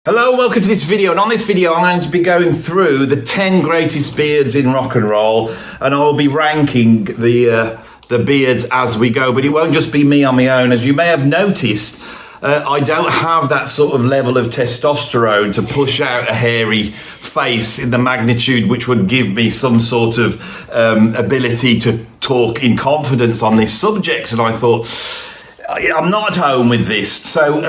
Hello, welcome to this video, and on this video I'm going to be going through the 10 greatest beards in rock and roll, and I'll be ranking the beards as we go, but it won't just be me on my own. As you may have noticed, I don't have that sort of level of testosterone to push out a hairy face in the magnitude which would give me some sort of ability to talk in confidence on this subject, and I thought, I'm not at home with this, so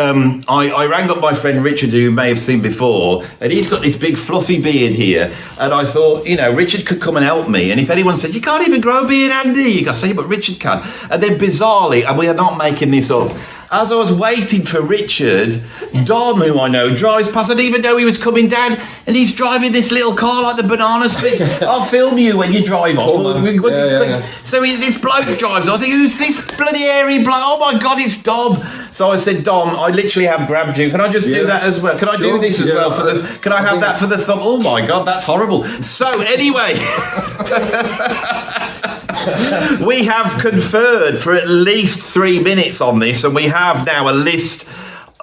I rang up my friend Richard, who you may have seen before, and he's got this big fluffy beard here, and I thought, you know, Richard could come and help me, and if anyone said, you can't even grow a beard, Andy, I say, but Richard can. And then bizarrely, and we are not making this up, as I was waiting for Richard, Dom, who I know, drives past. I didn't even know he was coming down, and he's driving this little car like the banana splits. I'll film you when you drive off. So this bloke drives. I think, who's this bloody hairy bloke? Oh my God, it's Dom. So I said, Dom, I literally have grabbed you. Can I just do that as well? Can I do this as well? Can I have that for the thumb? Oh my God, that's horrible. So anyway. We have conferred for at least 3 minutes on this, and we have now a list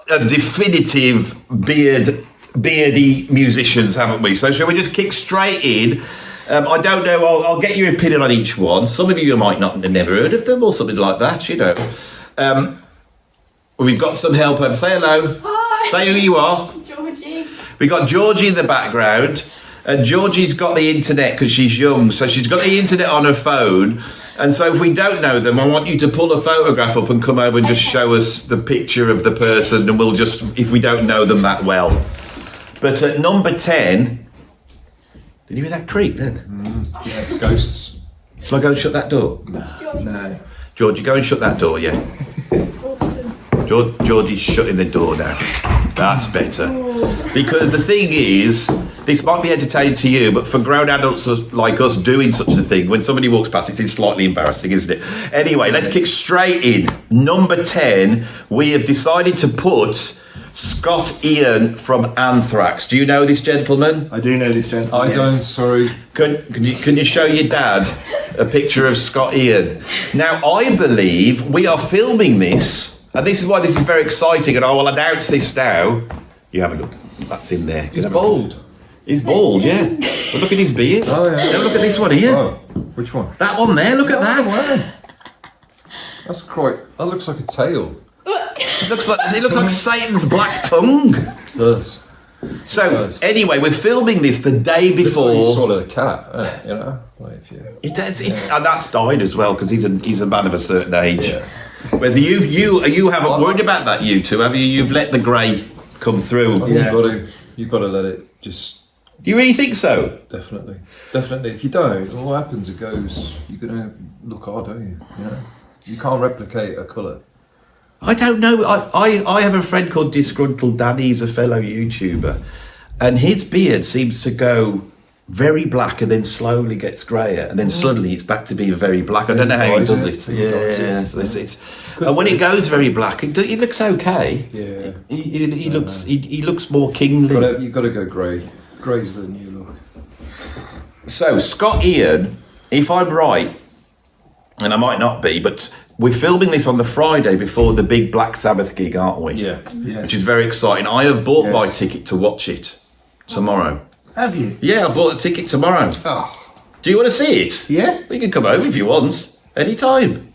of definitive beardy musicians, haven't we? So shall we just kick straight in? I don't know, I'll get your opinion on each one. Some of you might not have never heard of them or something like that, you know. We've got some help over. Say hello. Hi. Say who you are. Georgie. We've got Georgie in the background. And Georgie's got the internet because she's young, so she's got the internet on her phone. And so if we don't know them, I want you to pull a photograph up and come over and just show us the picture of the person, and we'll just, if we don't know them that well. But at number 10, did you hear that creak then? Yes, ghosts. Shall I go and shut that door? No. Georgie, go and shut that door, yeah. Awesome. Georgie's shutting the door now. That's better. Because the thing is, this might be entertaining to you, but for grown adults like us doing such a thing, when somebody walks past, it's slightly embarrassing, isn't it? Anyway, let's kick straight in. Number 10, we have decided to put Scott Ian from Anthrax. Do you know this gentleman? I do know this gentleman. I don't, sorry. Can you show your dad a picture of Scott Ian? Now, I believe we are filming this, and this is why this is very exciting, and I will announce this now. You have a look. That's in there. He's bald. He's bald, yeah. But look at his beard. Oh, yeah. Now look at this one here. Oh, which one? That one there, look at that. That's quite, that looks like a tail. It looks like Satan's black tongue. It does. So, anyway, we're filming this the day Looks like before. you swallowed a cat, you know? Like if you... It does, and that's died as well, because he's a man of a certain age. Yeah. Whether you haven't worried about that, you two, have you? You've let the grey come through. I think you've got to let it just... Do you really think so? Definitely. If you don't, what happens, it goes, you're going to look odd, don't you? You know? You can't replicate a colour. I don't know. I have a friend called Disgruntled Danny. He's a fellow YouTuber, and his beard seems to go very black and then slowly gets greyer, and then suddenly it's back to being very black. I don't know how he does it. Yeah, and when it goes very black, it looks okay. Yeah. He looks more kingly. You've got to go grey. Grey's the new look. So Scott Ian, if I'm right, and I might not be, but we're filming this on the Friday before the big Black Sabbath gig, aren't we? Yeah. Yes. Which is very exciting. I have bought my ticket to watch it tomorrow. Have you? Yeah, I bought a ticket tomorrow. Oh. Do you want to see it? Yeah. We can come over if you want, anytime.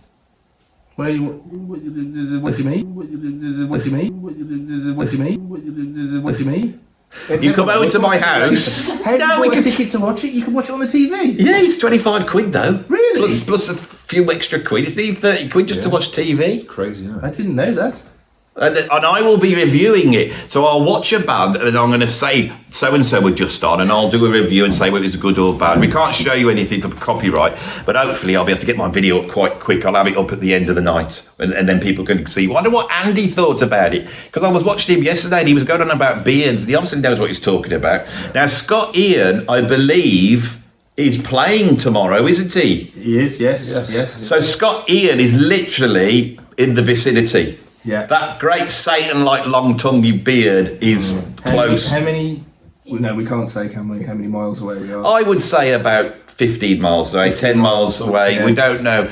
What do you mean? What do you mean? What do you mean? What do you mean? You come over to my house. How do you get a ticket to watch it? You can watch it on the TV. Yeah, it's 25 quid though. Really? Plus a few extra quid. It's nearly 30 quid just to watch TV. Crazy, isn't it? I didn't know that. And I will be reviewing it. So I'll watch a band and I'm going to say so-and-so were just on, and I'll do a review and say whether it's good or bad. We can't show you anything for copyright, but hopefully I'll be able to get my video up quite quick. I'll have it up at the end of the night, and then people can see. I wonder what Andy thought about it, because I was watching him yesterday and he was going on about beards. He obviously knows what he's talking about. Now, Scott Ian, I believe, is playing tomorrow, isn't he? He is, yes. So Scott Ian is literally in the vicinity. Yeah. That great Satan-like long-tongued beard is close. How many? Well, no, we can't say, can we? How many miles away we are? I would say about 15 miles away, 10 miles away. Yeah. We don't know.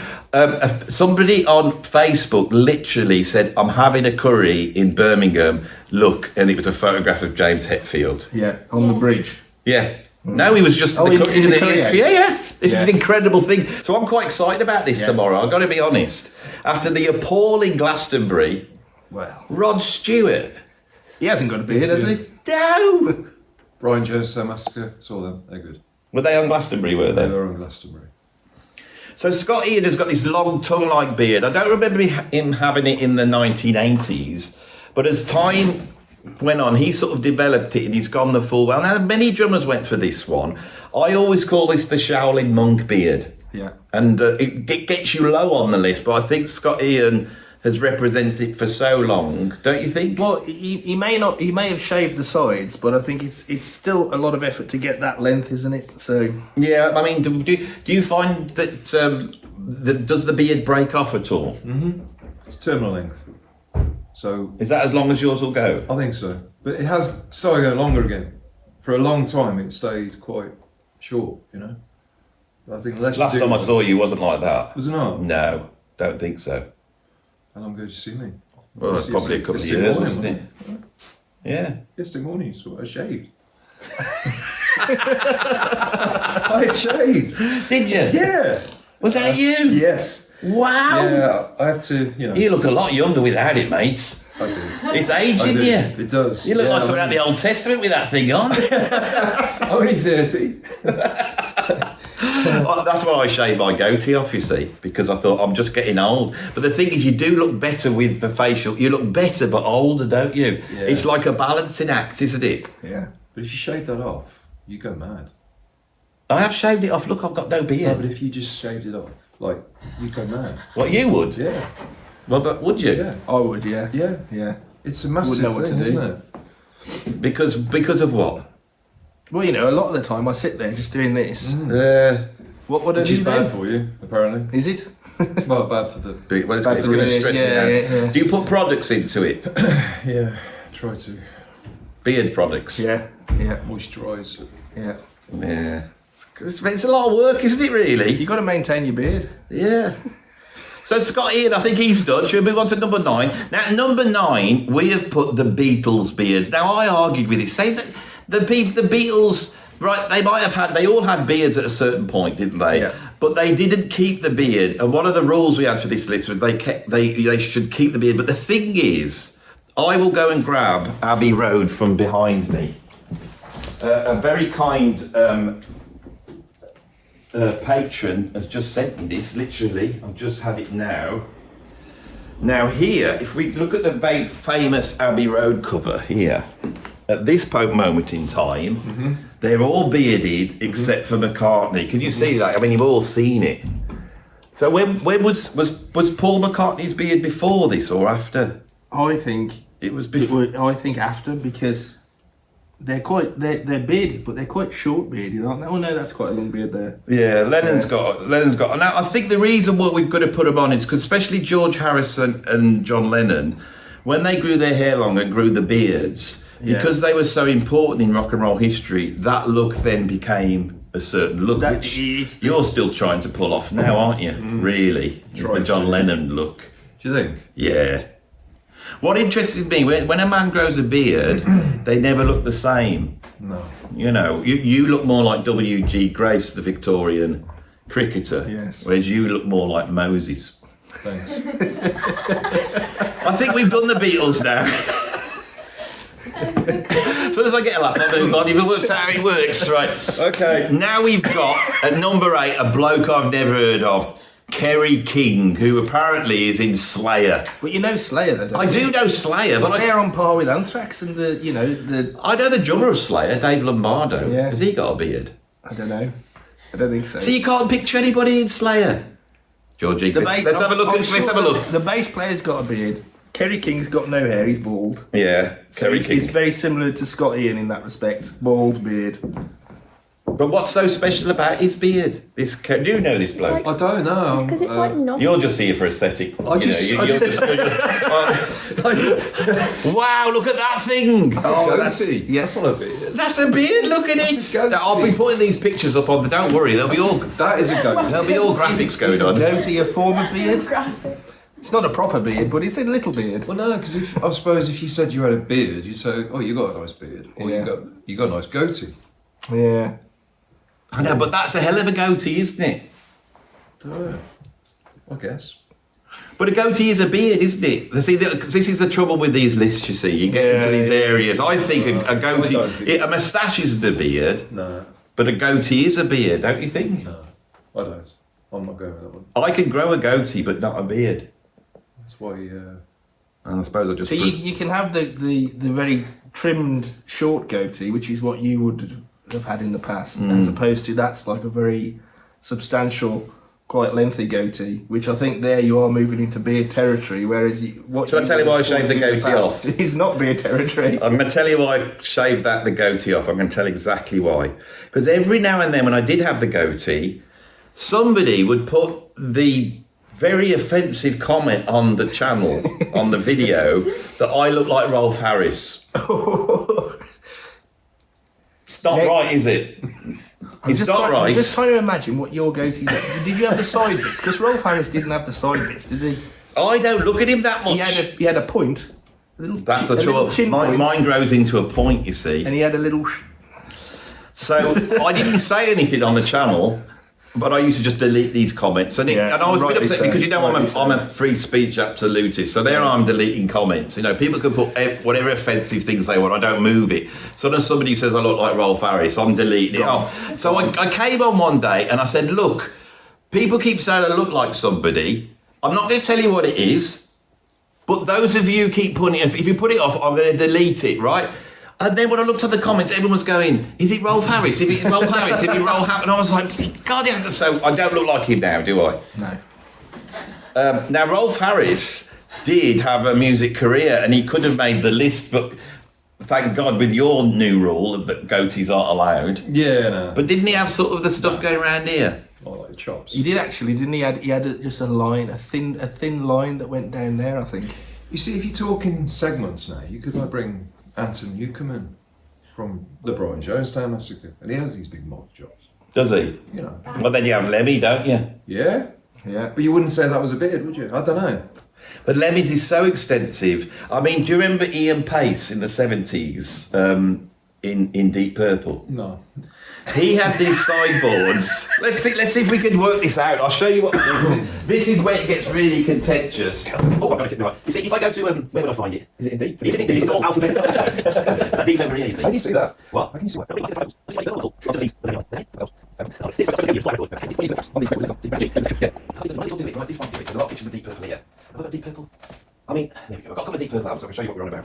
Somebody on Facebook literally said, "I'm having a curry in Birmingham. Look," and it was a photograph of James Hetfield. Yeah, on the bridge. Yeah. No, he was just Oh, in the curry house. yeah. This is Yeah. an incredible thing. So I'm quite excited about this tomorrow. I've got to be honest. After the appalling Glastonbury, Well, Rod Stewart. he hasn't got a beard, has he? No. Brian Jones Massacre, saw them, they're good. Were they on Glastonbury, were They they? were on Glastonbury. So Scott Ian has got this long tongue-like beard. I don't remember him having it in the 1980s, but as time went on, he sort of developed it and he's gone the full way. Now, many drummers went for this one. I always call this the Shaolin monk beard. Yeah. And it gets you low on the list, but I think Scott Ian has represented it for so long, don't you think? Well, he may have shaved the sides, but I think it's still a lot of effort to get that length, isn't it? So Yeah, I mean, do you find that, does the beard break off at all? It's terminal length. So Is that as long as yours will go? I think so. But it has started going longer again. For a long time it stayed quite short, you know. But I think less Last time I saw you wasn't like that. Was it not? No, don't think so. How long ago did you see me? Well, it's probably a couple of years, wasn't it? Yeah. Yesterday morning, so I shaved. I had shaved. Did you? Yeah. Was that you? Yes. Wow. Yeah, I have to, you know. You look a lot younger without it, mates. I do. It's I aging do. you. It does. You look Yeah, like someone out of the Old Testament with that thing on. I'm only 30. That's why I shaved my goatee off, you see, because I thought I'm just getting old. But the thing is, you do look better with the facial. You look better, but older, don't you? Yeah. It's like a balancing act, isn't it? yeah. But if you shave that off, you go mad. I have shaved it off. Look, I've got no No, but beard. if you just shaved it off, like, you go mad. What, you would? Yeah. Well, but would you? Yeah. I would, yeah. Yeah. Yeah. It's a massive Wouldn't know what thing, to do. isn't it? Because of what? Well, you know, a lot of the time I sit there just doing this. What would I Which do is bad then? for you, apparently. Is it? Well, bad for the... Well, it's Bad for going to the stress ears, you yeah, out. yeah. Do you put products into it? Yeah, try to Beard products? Yeah. Yeah. moisturise. Yeah. Yeah. It's a lot of work, isn't it, really? You got to maintain your beard. Yeah. So Scott Ian, I think he's done. Should we move on to number 9? Now, at number 9, we have put the Beatles beards. Now, I argued with this, saying that the Beatles, right, they all had beards at a certain point, didn't they? Yeah. But they didn't keep the beard. And one of the rules we had for this list was they should keep the beard. But the thing is, I will go and grab Abbey Road from behind me. A very kind patron has just sent me this, literally. I've just had it now. Now here, if we look at the very famous Abbey Road cover here, at this moment in time, they're all bearded except for McCartney. Can you see that? I mean, you've all seen it. So when was Paul McCartney's beard before this or after? I think It was before. I think after, because they're bearded, but they're quite short bearded, aren't they? Oh no, that's quite a long beard there. Yeah, Lennon's got. Now, I think the reason why we've got to put them on is because, especially George Harrison and John Lennon, when they grew their hair long and grew the beards, because they were so important in rock and roll history, that look then became a certain look, which you're still trying to pull off now, aren't you? Really, it's the John Lennon look. Do you think? Yeah. What interests me, when a man grows a beard, they never look the same. No. You know, you look more like W.G. Grace, the Victorian cricketer. Yes. Whereas you look more like Moses. Thanks. I think we've done the Beatles now. As soon as I get a laugh, I move on. If it works out how it works, right? Okay. Now we've got, at number 8, a bloke I've never heard of. Kerry King, who apparently is in Slayer. But you know Slayer, though, don't I do know Slayer, but Slayer on par with Anthrax and the I know the drummer of Slayer, Dave Lombardo. Yeah. Has he got a beard? I don't know. I don't think so. So you can't picture anybody in Slayer? Georgie, let's have a look. Let's have a look. The bass player's got a beard. Kerry King's got no hair. He's bald. Yeah, So Kerry he's, King. he's very similar to Scott Ian in that respect. Bald beard. But what's so special about his beard? Do you know this bloke? like- I don't know. It's because it's like not. You're just here for aesthetic. I just- You're I just- wow, look at that thing. Oh, that's goatee. yeah. That's not a beard. That's a beard, look at That's a it. goatee. I'll be putting these pictures up on the, don't worry, there'll be all That is a goatee. there'll be all graphics going Is a on. goatee a form of beard? Graphic. It's not a proper beard, but it's a little beard. Well, no, because I suppose if you said you had a beard, you'd say, "Oh, you got a nice beard," or Yeah. you got a nice goatee. Yeah. I know, but that's a hell of a goatee, isn't it? I guess. But a goatee is a beard, isn't it? See, because this is the trouble with these lists. You see, you get into these areas. I think a goatee, I don't think- a moustache isn't a beard, No, but a goatee is a beard, don't you think? no, I don't. I'm not going with that one. I can grow a goatee, but not a beard. That's why. And I suppose I just. So you can have the very trimmed short goatee, which is what you would have had in the past, as opposed to that's like a very substantial, quite lengthy goatee, which I think there you are moving into beard territory. Whereas what Shall I tell you why I shaved the goatee off? Is not beard territory. I'm going to tell you why I shaved the goatee off. I'm going to tell exactly why. Because every now and then, when I did have the goatee, somebody would put the very offensive comment on the channel, on the video, that I look like Rolf Harris. It's not right, is it? It's not right. I'm just trying to imagine what your goatee was. Did you have the side bits? Because Rolf Harris didn't have the side bits, did he? I don't look at him that much. He had a point. A little That's chin, the a little trouble. chin point, Mine grows into a point, you see. and he had a little. So I didn't say anything on the channel, but I used to just delete these comments, and Yeah, and I was a bit rightly upset so, because rightly so. I'm a free speech absolutist. So there I'm deleting comments. You know, people can put whatever offensive things they want. I don't move it. So when somebody says I look like Rolf Harris, I'm deleting it off. So I came on one day and I said, look, people keep saying I look like somebody. I'm not going to tell you what it is. But those of you keep putting it, if you put it off, I'm going to delete it, right? And then when I looked at the comments, everyone was going, is it Rolf Harris? If it's Rolf Harris, if it Rolf Harris? And I was like, God, yeah. So I don't look like him now, do I? No. Now, Rolf Harris did have a music career and he could have made the list, but thank God with your new rule that goatees aren't allowed. Yeah, no. But didn't he have sort of the stuff going around here? I like chops. He did actually, didn't he? He had just a line, a thin line that went down there, I think. You see, if you're talking segments now, you could like bring Anton Newcomen from the Brian Jonestown Massacre, and he has these big mob jobs. Does he? You know. Well, then you have Lemmy, don't you? Yeah. Yeah. But you wouldn't say that was a beard, would you? I don't know. But Lemmy's is so extensive. I mean, do you remember Ian Pace in the 70s in Deep Purple? No. He had these sideboards. Let's see if we can work this out. I'll show you what. This is where it gets really contentious. Oh, I've got to get it right. You see, if I go to where would I find it? Is it indeed? It's indeed. It's all alphabet. These are really easy. How do you see that? What? How can you see that? This one, there's a lot of pictures of Deep Purple here. Have I got Deep Purple? I mean, there we go. I've got a couple of Deep Purple albums, so I'll show you what we're on about.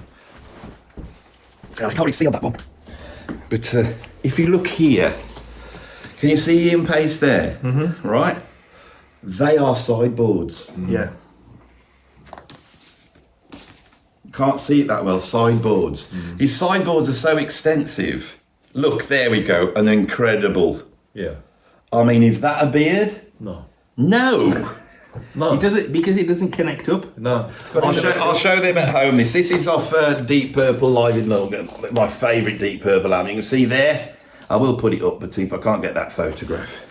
I can't really see on that one. But if you look here, can you see Ian Pace there? Mm-hmm. Right? They are sideboards. Yeah. Can't see it that well, sideboards. His sideboards are so extensive. Look, there we go, an incredible. Yeah. I mean, is that a beard? No. No. No. He does it because it doesn't connect up. No. I'll show them at home. This is off Deep Purple Live in London, my favourite Deep Purple album. You can see there. I will put it up, but see if I can't get that photograph.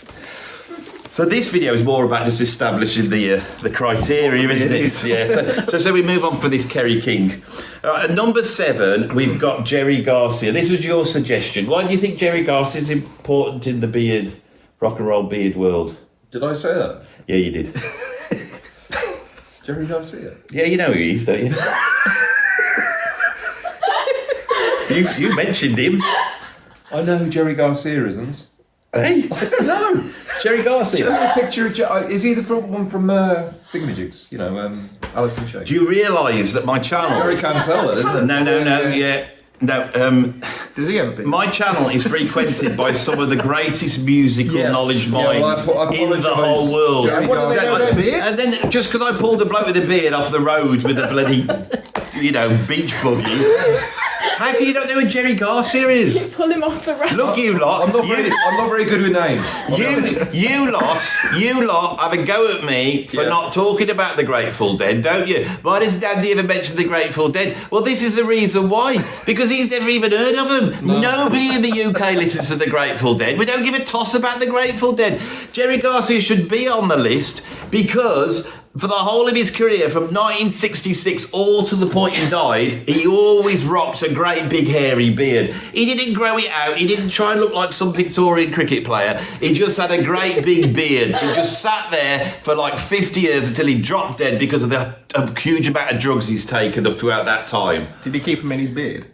So this video is more about just establishing the criteria, isn't it? Yeah. So we move on for this Kerry King. At number 7, we've got Jerry Garcia. This was your suggestion. Why do you think Jerry Garcia is important in the rock and roll beard world? Did I say that? Yeah, you did. Jerry Garcia. Yeah, you know who he is, don't you? You mentioned him. I know who Jerry Garcia isn't. Hey, I don't know. Jerry Garcia. Show me a picture of is he the one from Thingamajigs? You know, Alice in Chains. Do you realise that my channel... Jerry Cancella, isn't it? No, yeah. No, Does he have a bit? my channel is frequented by some of the greatest musical Yes. knowledge Yeah, well, minds I in the apologise. whole world. Jerry What do they know about beards? And then just because I pulled a bloke with a beard off the road with a bloody, beach buggy, How can you not know who Jerry Garcia is? Pull him off the rack. Look, you lot. I'm not very good with names. You lot have a go at me for not talking about the Grateful Dead, don't you? Why doesn't Andy ever mention the Grateful Dead? Well, this is the reason why. Because he's never even heard of them. No. Nobody in the UK listens to the Grateful Dead. We don't give a toss about the Grateful Dead. Jerry Garcia should be on the list because for the whole of his career, from 1966 all to the point he died, he always rocked a great big hairy beard. He didn't grow it out. He didn't try and look like some Victorian cricket player. He just had a great big beard. He just sat there for like 50 years until he dropped dead because of the huge amount of drugs he's taken throughout that time. Did he keep him in his beard?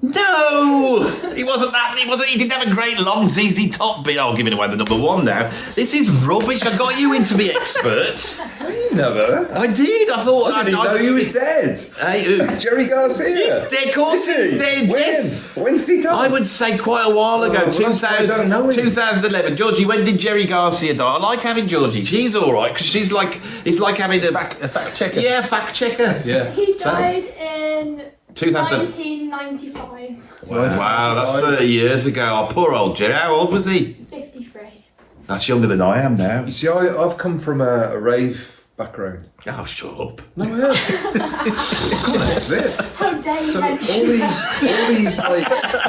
No, he wasn't that. He didn't have a great long ZZ Top beard. Oh, giving away the number one now. This is rubbish. I got you in to be experts. You never. I did. I thought. I didn't know he was dead. Hey, who? Jerry Garcia. He's dead. Of course Is he? he's dead. When? Yes. When did he die? I would say quite a while ago. Well, that's why I don't know him. 2011. Georgie, when did Jerry Garcia die? I like having Georgie. She's all right because she's like it's like having A fact checker. Yeah, fact checker. Yeah. He died in 2000. 1995. Wow, that's 30 years ago. Oh, poor old Jerry. How old was he? 53. That's younger than I am now. You see, I've come from a rave background. Oh, shut up. No, I have. Come on, a bit. How dare you So mention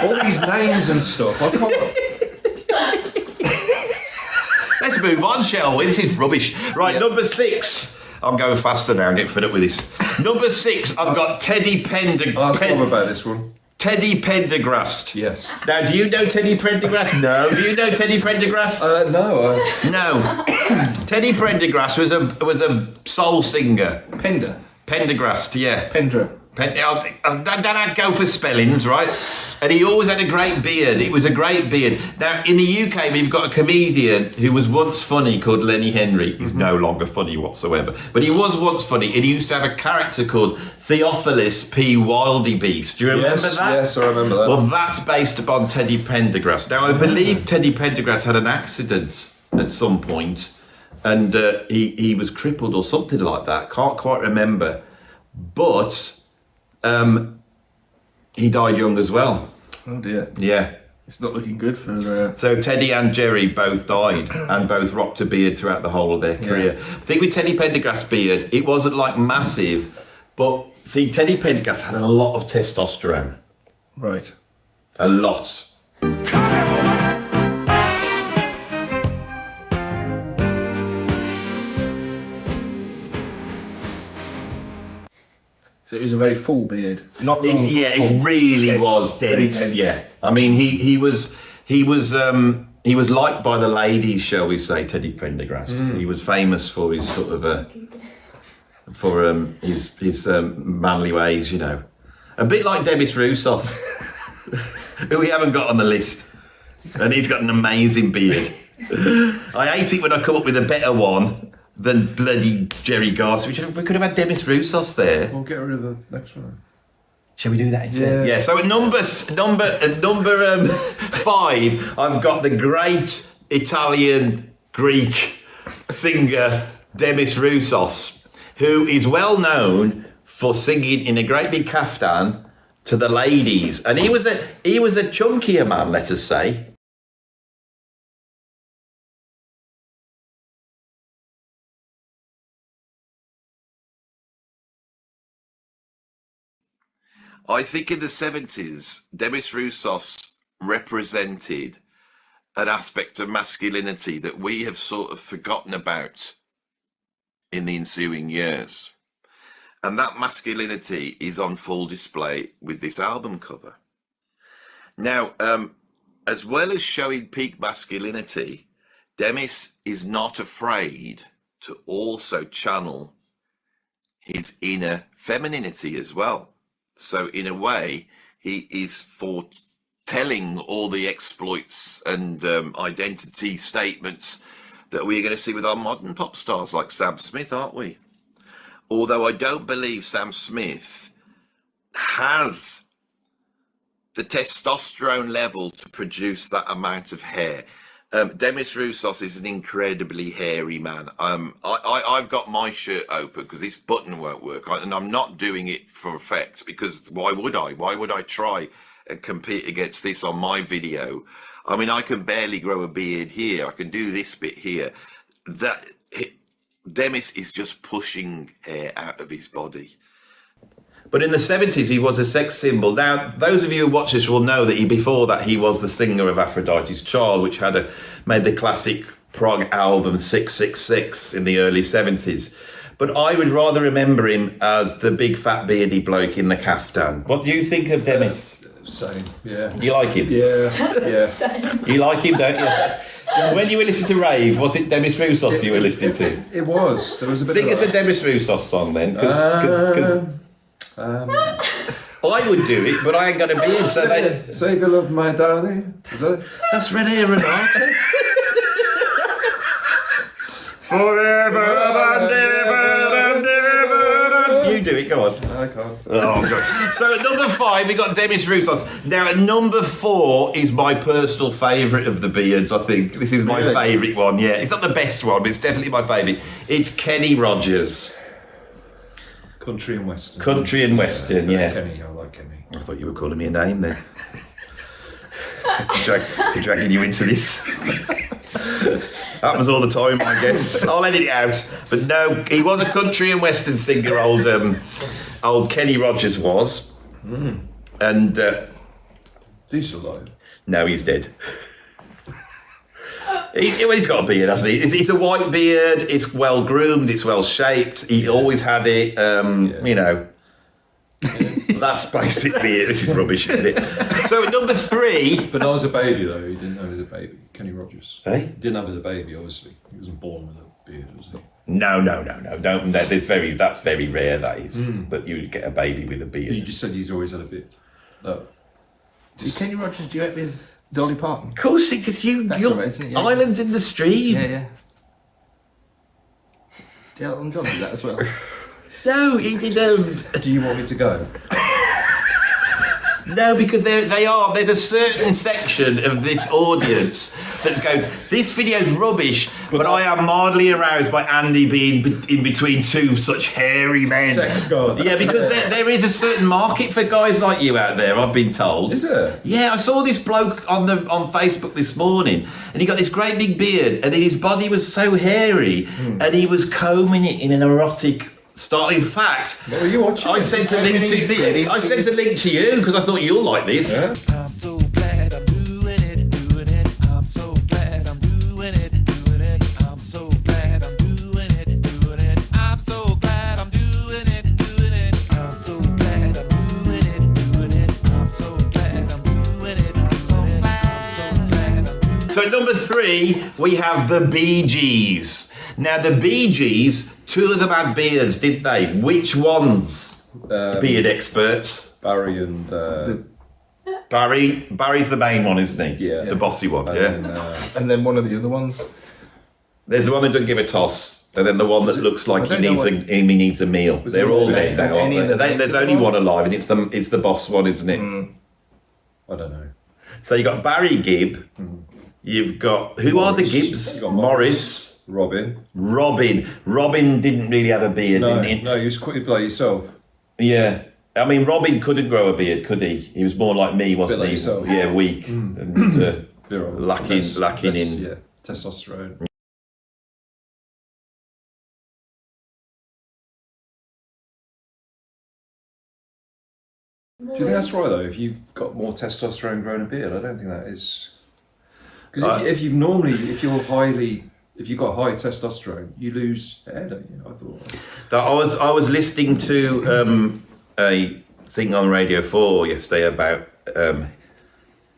all these names and stuff. I can't. Let's move on, shall we? This is rubbish. Right, Yep. number 6. I'm going faster now. I'm getting fed up with this. Number 6, I've got Teddy Ask Tom about this one. Teddy Pendergrass. Yes. Now, do you know Teddy Pendergrass? No. Do you know Teddy Pendergrass? No. No. Teddy Pendergrass was a soul singer. Pendergrass, yeah. Pendra. Don't I go for spellings, right? And he always had a great beard. It was a great beard. Now, in the UK, we've got a comedian who was once funny called Lenny Henry. He's no longer funny whatsoever. But he was once funny, and he used to have a character called Theophilus P. Wildebeest. Do you remember that? Yes, I remember that. Well, that's based upon Teddy Pendergrass. Now, I believe Teddy Pendergrass had an accident at some point, and he was crippled or something like that. Can't quite remember. But he died young as well. Oh dear. Yeah. It's not looking good for. So Teddy and Jerry both died and both rocked a beard throughout the whole of their career. I think with Teddy Pendergrass' beard, it wasn't like massive, but see, Teddy Pendergrass had a lot of testosterone. Right. A lot. So it was a very full beard. Not long. It really dense, was very dense. dense. Yeah, I mean, he was liked by the ladies, shall we say, Teddy Pendergrass. He was famous for his sort of his manly ways, you know, a bit like Demis Rousos, who we haven't got on the list, and he's got an amazing beard. I hate it when I come up with a better one than bloody Jerry Garcia. We could have had Demis Rousos there. We'll get rid of the next one. Shall we do that instead? Yeah. Yeah. So at number 5, I've got the great Italian Greek singer Demis Rousos, who is well known for singing in a great big kaftan to the ladies, and he was a chunkier man, let us say. I think in the 70s, Demis Roussos represented an aspect of masculinity that we have sort of forgotten about in the ensuing years. And that masculinity is on full display with this album cover. Now, as well as showing peak masculinity, Demis is not afraid to also channel his inner femininity as well. So in a way, he is foretelling all the exploits and identity statements that we're going to see with our modern pop stars like Sam Smith, aren't we? Although I don't believe Sam Smith has the testosterone level to produce that amount of hair. Demis Roussos is an incredibly hairy man. I've got my shirt open because this button won't work, and I'm not doing it for effect because why would I? Why would I try and compete against this on my video? I mean, I can barely grow a beard here. I can do this bit here. Demis is just pushing hair out of his body. But in the 70s, he was a sex symbol. Now, those of you who watch this will know that before that, he was the singer of Aphrodite's Child, which made the classic prog album 666 in the early 70s. But I would rather remember him as the big fat beardy bloke in the caftan. What do you think of Demis? Same, yeah. You like him? Yeah. You like him, don't you? When you were listening to rave, was it Demis Roussos you were listening to? It was. There was a bit Sing of us a Demis Roussos song then. I would do it, but I ain't got a beard, so they... Save your love, my darling. Is that it? That's René Renata. Forever and ever and ever. You do it, go on. I can't. Oh, God. So at number 5, we got Demis Roussos. Now at number 4 is my personal favourite of the Beards, I think. This is my favourite one, yeah. It's not the best one, but it's definitely my favourite. It's Kenny Rogers. Country and Western. Country and Western, yeah. Kenny, I like Kenny. I thought you were calling me a name then. For dragging you into this. Happens all the time, I guess. I'll edit it out. But no, he was a country and western singer, old Kenny Rogers was. And... Is he still alive? No, he's dead. He's got a beard, hasn't he? It's a white beard, it's well groomed, it's well shaped. He always had it, you know. That's basically it. This is rubbish, isn't it? So at number 3... But not as a baby, though. He didn't have as a baby. Kenny Rogers. Hey? He didn't have as a baby, obviously. He wasn't born with a beard, was he? No. Don't. That's very rare, that is. But you get a baby with a beard. You just said he's always had a beard. No. Did Kenny Rogers duet with Dolly Parton? Of course, because you're right, isn't it? Yeah. Islands in the Stream. Yeah. Did Elton John do that as well? No, he didn't. Do you want me to go? No, because there's a certain section of this audience that goes, this video's rubbish, but I am mildly aroused by Andy being in between two such hairy men. Sex gods. Yeah, because there is a certain market for guys like you out there, I've been told. Is there? Yeah, I saw this bloke on Facebook this morning, and he got this great big beard, and his body was so hairy, and he was combing it in an erotic style. In fact, what were you watching? I sent a link to you because I thought you'll like this. Yeah. I'm so glad I'm doing it. I'm so glad I'm doing it. I'm so glad I'm doing it. I'm so glad I'm doing it. I'm so glad I'm doing it. I'm so glad I'm doing it. I'm so glad I'm doing it. So at number 3, we have the Bee Gees. Now the Bee Gees, 2 of them had beards, didn't they? Which ones? Beard experts. Barry and... Barry's the main one, isn't he? Yeah. The bossy one, yeah. And then one of the other ones. There's the one who doesn't give a toss, and then the one that looks like he needs a meal. Was They're it all all dead now, aren't they? There's only one alive, and it's the boss one, isn't it? I don't know. So you got Barry Gibb. You've got who are the Gibbs? You got Morris. Robin didn't really have a beard, No, didn't he? no, he was quite like yourself. Yeah. I mean, Robin couldn't grow a beard, could he? He was more like me, wasn't like he? yourself. Yeah, weak and lacking in. Yeah, testosterone. Do you think that's right though? If you've got more testosterone growing a beard, I don't think that is. Because if you've got high testosterone, you lose hair, don't you? I thought. I was listening to a thing on Radio 4 yesterday about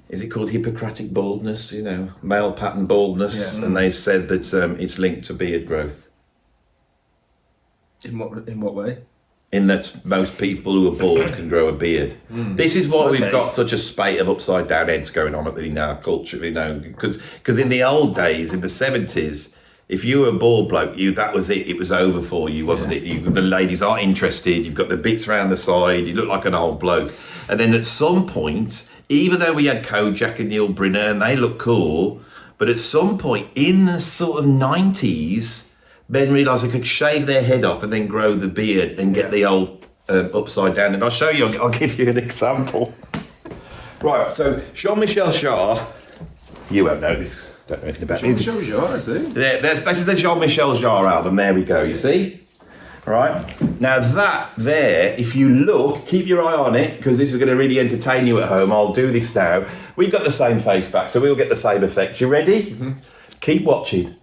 is it called Hippocratic baldness? You know, male pattern baldness, and they said that it's linked to beard growth. In what way? In that most people who are bald can grow a beard. This is why we've got such a spate of upside down heads going on in our culture, you know, because in the old days, in the 70s, if you were a bald bloke, that was it. It was over for you, wasn't it? The ladies aren't interested. You've got the bits around the side. You look like an old bloke. And then at some point, even though we had Kojak and Neil Brinner and they look cool, But at some point in the sort of 90s, men realised they could shave their head off and then grow the beard and get the old upside down. And I'll show you, I'll give you an example. Right, so Jean-Michel Jarre, you won't know this, don't know anything about music. Jean-Michel Jarre, I do. This is the Jean-Michel Jarre album, there we go, you see? Right, now that there, if you look, keep your eye on it, because this is going to really entertain you at home. I'll do this now. We've got the same face back, so we'll get the same effect. You ready? Mm-hmm. Keep watching.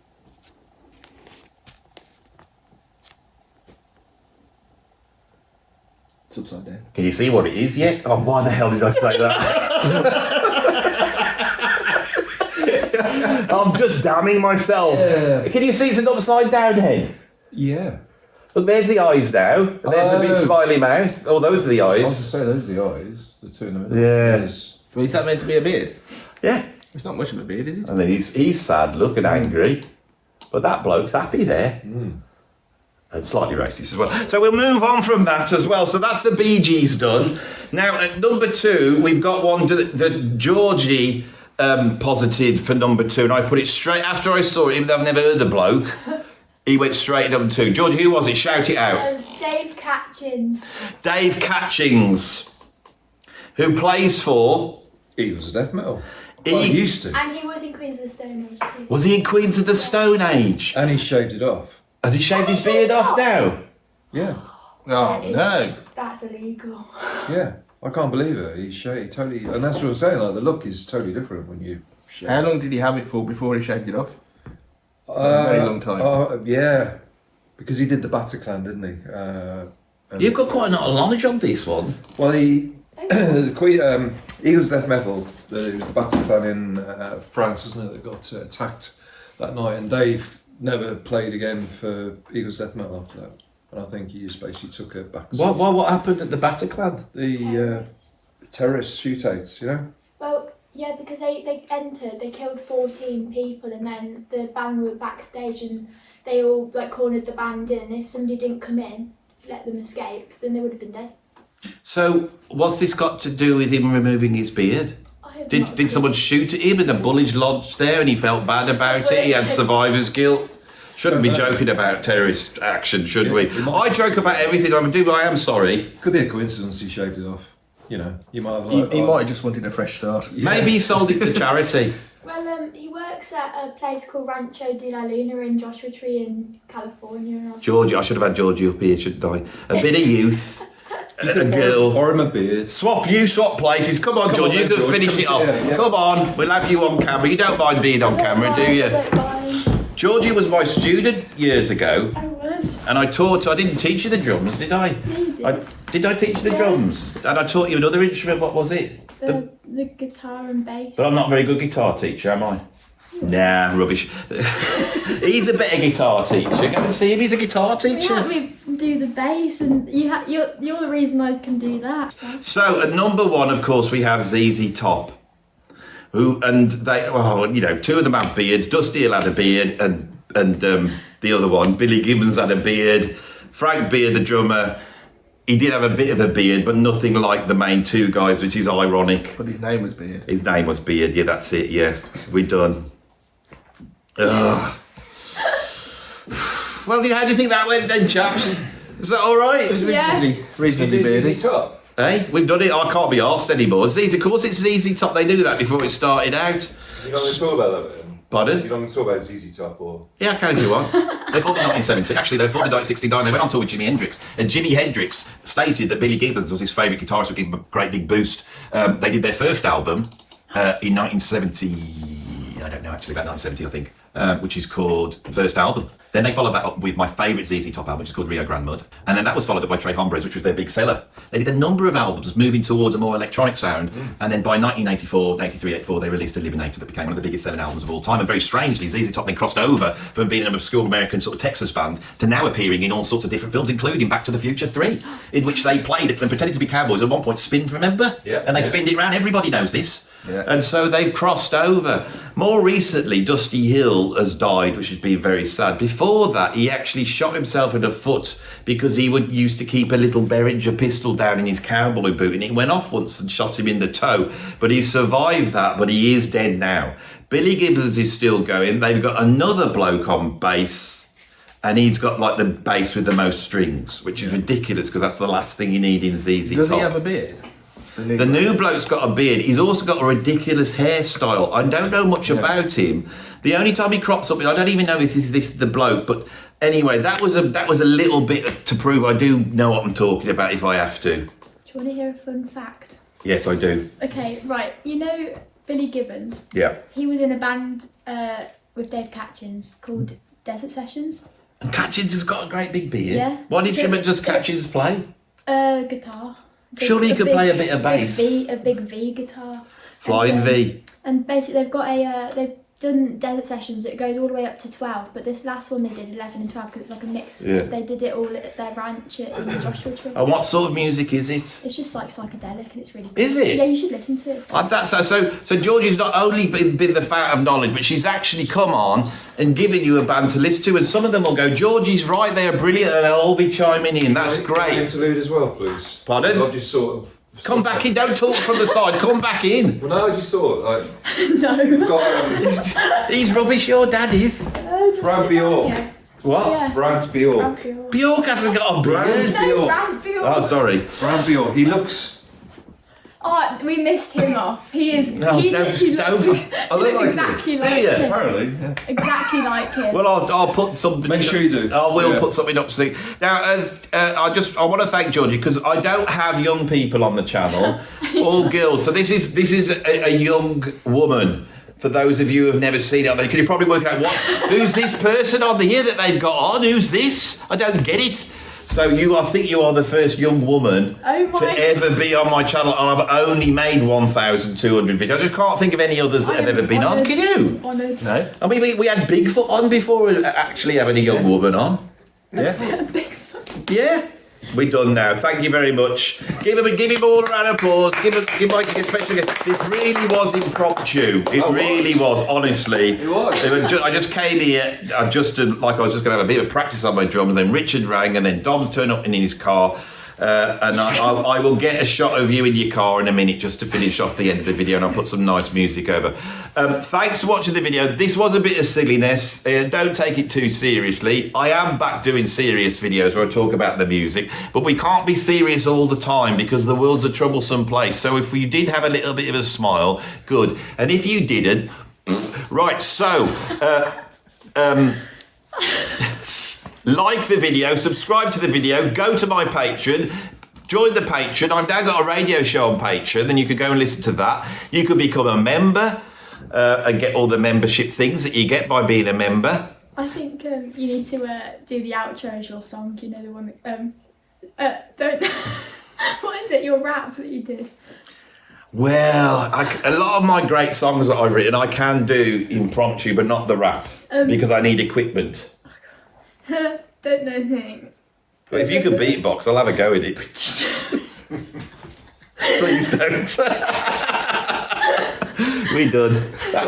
It's upside down. Can you see what it is yet? Oh, why the hell did I say that? I'm just damning myself. Yeah. Can you see it's an upside down head? Yeah. Look, there's the eyes now. And there's the big smiley mouth. Oh, those are the I was eyes. to say those are the eyes, the two in the middle. Yeah. Yes. Well, is that meant to be a beard? Yeah. It's not much of a beard, is it? I mean, he's sad looking, angry. But that bloke's happy there. And slightly racist as well. So we'll move on from that as well. So that's the Bee Gees done. Now, at number 2, we've got one that Georgie posited for number 2. And I put it straight after I saw it, even though I've never heard the bloke. He went straight to number 2. Georgie, who was it? Shout it out. Dave Catchings. Dave Catchings, who plays for... He was a death metal. Well, he used to. And he was in Queens of the Stone Age too. Was he in Queens of the Stone Age? And he shaved it off. Has he shaved his beard off now? Yeah. Oh, no. That's illegal. Yeah. I can't believe it. He totally... And that's what I'm saying, like, the look is totally different when you shave. How long did he have it for before he shaved it off? A very long time. Yeah. Because he did the Bataclan, didn't he? And You've got quite a lot of knowledge on this one. Well, he... Eagles Death Metal, the Bataclan in France, wasn't it, that got attacked that night, and Dave never played again for Eagles Death Metal after that. And I think he just basically took it back. What happened at the Bataclan? The terrorist shootouts, you know? Well, yeah, because they entered, they killed 14 people, and then the band were backstage, and they all like cornered the band in, and if somebody didn't come in, let them escape, then they would have been dead. So, what's this got to do with him removing his beard? Did someone shoot at him and a bullet lodged there and he felt bad about it? He had survivor's guilt? Shouldn't be joking about terrorist action, should we? I joke about everything I do, but I am sorry. Could be a coincidence he shaved it off. You know, you might have like... He might have just wanted a fresh start. Yeah. Maybe he sold it to charity. Well, he works at a place called Rancho de la Luna in Joshua Tree in California. And Georgie, I should have had Georgie up here, shouldn't I? A bit of youth. A girl. Or him a beard. Swap places. Come on, George, you can finish it off. Yeah. Come on, we'll have you on camera. You don't mind being on camera, do you? Georgie was my student years ago. I was. And I didn't teach you the drums, did I? Yeah, you did. Did I teach you the drums? And I taught you another instrument, what was it? The guitar and bass. But I'm not a very good guitar teacher, am I? Nah, rubbish. He's a better guitar teacher. Go and see him, he's a guitar teacher. You let me do the bass, and you're the reason I can do that. So at number 1, of course, we have Zezy Top, two of them have beards. Dusty Hill had a beard, and the other one, Billy Gibbons, had a beard. Frank Beard, the drummer, he did have a bit of a beard, but nothing like the main 2 guys, which is ironic. But his name was Beard. His name was Beard. Yeah, that's it. Yeah, we're done. Ugh. Well, how do you think that went then, chaps? Is that all right? It was reasonably beardy. Top. Hey, we've done it. I can't be arsed anymore. Of course it's ZZ Top. They knew that before it started out. You don't want to talk about that then? Pardon? You don't want to talk about ZZ Top or... Yeah, I can if you want. They formed in 1970. Actually, they formed in 1969. They went on tour with Jimi Hendrix. And Jimi Hendrix stated that Billy Gibbons was his favourite guitarist, would give him a great big boost. They did their first album in 1970... I don't know, actually, about 1970, I think. Which is called First Album. Then they followed that up with my favourite ZZ Top album, which is called Rio Grande Mud. And then that was followed up by Trey Hombres, which was their big seller. They did a number of albums moving towards a more electronic sound. And then by 1984, 83, 84, they released Eliminator that became one of the biggest selling albums of all time. And very strangely, ZZ Top then crossed over from being an obscure American sort of Texas band to now appearing in all sorts of different films, including Back to the Future 3, in which they played it and pretended to be cowboys. At one point, spinned, remember? Yeah. And they spinned it around. Everybody knows this. Yeah. And so they've crossed over. More recently, Dusty Hill has died, which has been very sad. Before that, he actually shot himself in the foot because he used to keep a little Behringer pistol down in his cowboy boot, and it went off once and shot him in the toe. But he survived that, but he is dead now. Billy Gibbons is still going. They've got another bloke on bass, and he's got like the bass with the most strings, which is ridiculous because that's the last thing you need in ZZ Top. Does he have a beard? The new bloke's got a beard. He's also got a ridiculous hairstyle. I don't know much about him. The only time he crops up, I don't even know if this is the bloke. But anyway, that was a little bit to prove I do know what I'm talking about if I have to. Do you want to hear a fun fact? Yes, I do. Okay, right. You know Billy Gibbons? Yeah. He was in a band with Dave Catchins called Desert Sessions. And Catchins has got a great big beard. Yeah. Why did just Catchins play? Guitar. Surely he could play a bit of bass. A big V guitar. Flying V. And basically they've got they've done Desert Sessions that goes all the way up to 12, but this last one they did 11 and 12 because it's like a mix. Yeah. They did it all at their ranch in the Joshua Tree. And what sort of music is it? It's just like psychedelic and it's really good. Is it? Yeah, you should listen to it. It's good. So Georgie's not only been the fount of knowledge, but she's actually come on and given you a band to listen to, and some of them will go, Georgie's right, they are brilliant, and they'll all be chiming in. That's Can I great. interlude as well, please. Pardon? I just sort of. Come back in, don't talk from the side, come back in. Well, no, I just thought, like, No. got He's rubbish, your dad is. Brand Bjork. Yeah. What? Yeah. Brand Bjork. Bjork hasn't got a beard. No, Brand Bjork. Oh, sorry. Brand Bjork. He looks. Oh, we missed him off. He is. No, he don't- literally don't- looks, I he look looks like exactly him. like Do you? him. Apparently, yeah. Exactly like him. Well, I'll put something. Make sure you do. I will Yeah. put something up. Now, I want to thank Georgie because I don't have young people on the channel, all girls. So this is a young woman. For those of you who have never seen it, can you probably work out who's this person on the here that they've got on? Who's this? I don't get it. So I think you are the first young woman Oh my- to ever be on my channel, and I've only made 1,200 videos. I just can't think of any others that have ever been on. Can you? Honoured. No? I mean, we had Bigfoot on before actually having a young woman on. Yeah. Yeah, we're done now. Thank you very much. Give him all a round of applause. Give Mike a special gift. This really was impromptu. It really was, honestly. It was. I just came here. I was just going to have a bit of practice on my drums. Then Richard rang, and then Dom's turned up in his car. And I will get a shot of you in your car in a minute just to finish off the end of the video, and I'll put some nice music over. Thanks for watching the video. This was a bit of silliness. Don't take it too seriously. I am back doing serious videos where I talk about the music, but we can't be serious all the time because the world's a troublesome place. So if you did have a little bit of a smile, good. And if you didn't, right, so... like the video, subscribe to the video, go to my Patreon, join the Patreon. I've now got a radio show on Patreon, then you could go and listen to that. You could become a member and get all the membership things that you get by being a member. I think you need to do the outro as your song. You know the one that don't. What is it? Your rap that you did. Well, a lot of my great songs that I've written, I can do impromptu, but not the rap because I need equipment. Don't know anything. But if you could beatbox, I'll have a go at it. Please don't. We done. That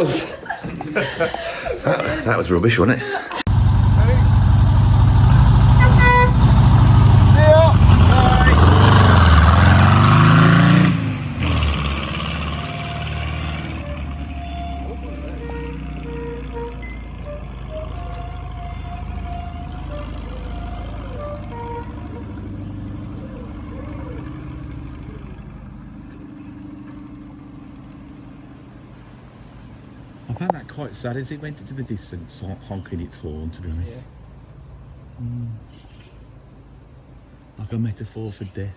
was rubbish, wasn't it? I found that quite sad as it went into the distance, honking its horn, to be honest. Like a metaphor for death.